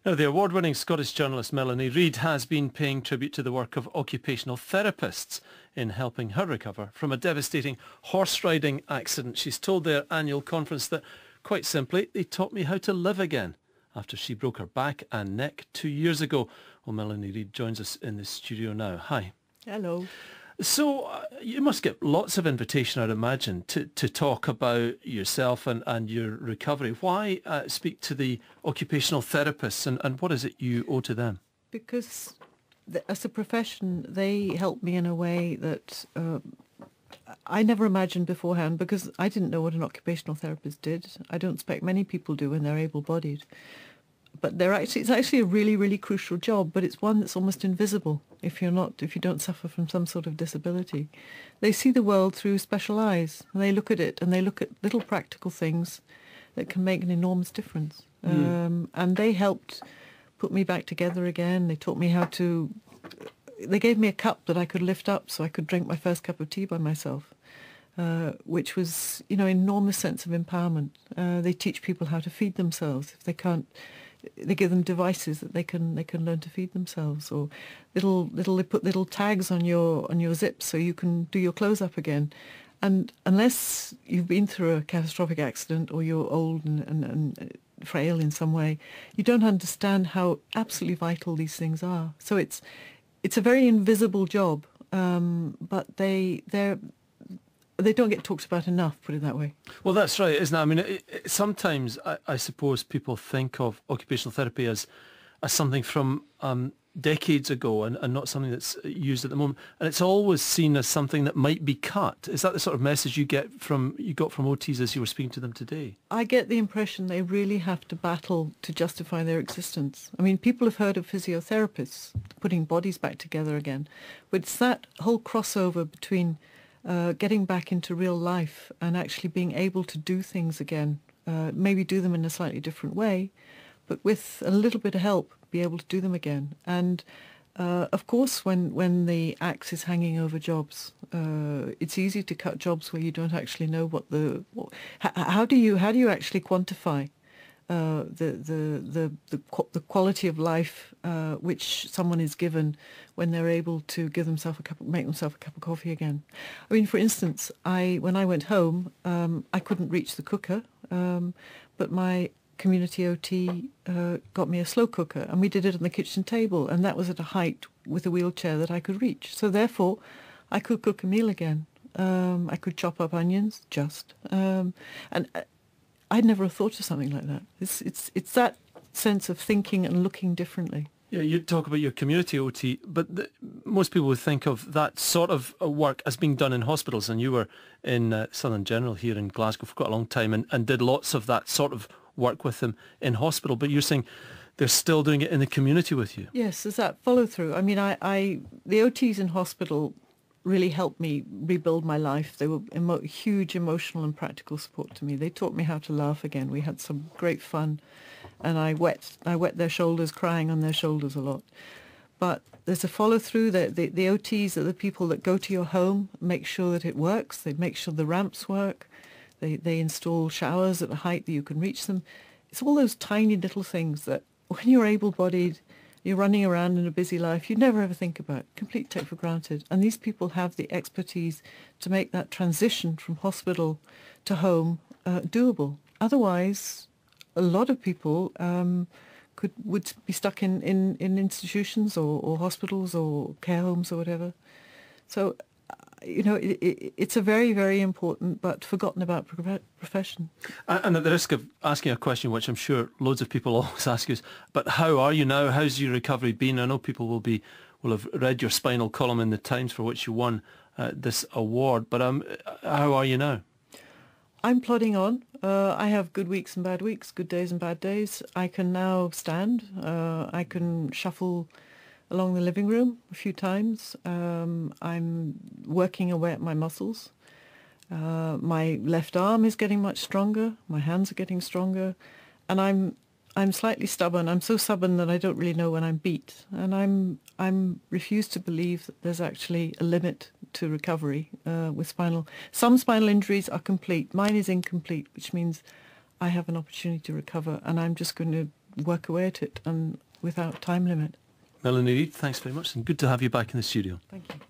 Now, the award-winning Scottish journalist Melanie Reid has been paying tribute to the work of occupational therapists in helping her recover from a devastating horse-riding accident. She's told their annual conference that, quite simply, they taught me how to live again after she broke her back and neck 2 years ago. Well, Melanie Reid joins us in the studio now. Hi. Hello. So you must get lots of invitation, I'd imagine, to talk about yourself and your recovery. Why speak to the occupational therapists and what is it you owe to them? Because as a profession, they help me in a way that I never imagined beforehand, because I didn't know what an occupational therapist did. I don't expect many people do when they're able-bodied. But it's actually a really, really crucial job, but it's one that's almost invisible if you don't suffer from some sort of disability. They see the world through special eyes, and they look at it, and they look at little practical things that can make an enormous difference. And they helped put me back together again. They taught me they gave me a cup that I could lift up so I could drink my first cup of tea by myself, which was, an enormous sense of empowerment. They teach people how to feed themselves if they can't. They give them devices that they can learn to feed themselves, or they put little tags on your zips so you can do your clothes up again. And unless you've been through a catastrophic accident or you're old and frail in some way, you don't understand how absolutely vital these things are. So it's a very invisible job, but they don't get talked about enough, put it that way. Well, that's right, isn't it? I mean, sometimes I suppose people think of occupational therapy as something from decades ago and not something that's used at the moment. And it's always seen as something that might be cut. Is that the sort of message you got from OTs as you were speaking to them today? I get the impression they really have to battle to justify their existence. I mean, people have heard of physiotherapists putting bodies back together again, but it's that whole crossover between getting back into real life and actually being able to do things again, maybe do them in a slightly different way, but with a little bit of help, be able to do them again. And of course, when the axe is hanging over jobs, it's easy to cut jobs where you don't actually know how do you actually quantify the quality of life which someone is given when they're able to make themselves a cup of coffee again. I mean, for instance, when I went home, I couldn't reach the cooker, but my community OT got me a slow cooker, and we did it on the kitchen table, and that was at a height with a wheelchair that I could reach. So therefore, I could cook a meal again. I could chop up onions, and I'd never have thought of something like that. It's that sense of thinking and looking differently. Yeah, you talk about your community OT, but most people would think of that sort of work as being done in hospitals, and you were in Southern General here in Glasgow for quite a long time and did lots of that sort of work with them in hospital, but you're saying they're still doing it in the community with you. Yes, there's that follow-through. I mean, the OTs in hospital really helped me rebuild my life. They were huge emotional and practical support to me. They taught me how to laugh again. We had some great fun, and I wet their shoulders, crying on their shoulders a lot. But there's a follow-through. The OTs are the people that go to your home, make sure that it works. They make sure the ramps work. They install showers at a height that you can reach them. It's all those tiny little things that when you're able-bodied, you're running around in a busy life, you never ever think about, completely take for granted. And these people have the expertise to make that transition from hospital to home doable. Otherwise, a lot of people would be stuck in institutions or hospitals or care homes or whatever. So, it's a very, very important but forgotten about profession. And at the risk of asking a question which I'm sure loads of people always ask you, but how are you now? How's your recovery been? I know people will have read your spinal column in the Times for which you won this award, but how are you now? I'm plodding on. I have good weeks and bad weeks, good days and bad days. I can now stand. I can shuffle along the living room a few times. I'm working away at my muscles. My left arm is getting much stronger. My hands are getting stronger, and I'm slightly stubborn. I'm so stubborn that I don't really know when I'm beat, and I'm refuse to believe that there's actually a limit to recovery with Some spinal injuries are complete. Mine is incomplete, which means I have an opportunity to recover, and I'm just going to work away at it and without time limit. Melanie Reid, thanks very much, and good to have you back in the studio. Thank you.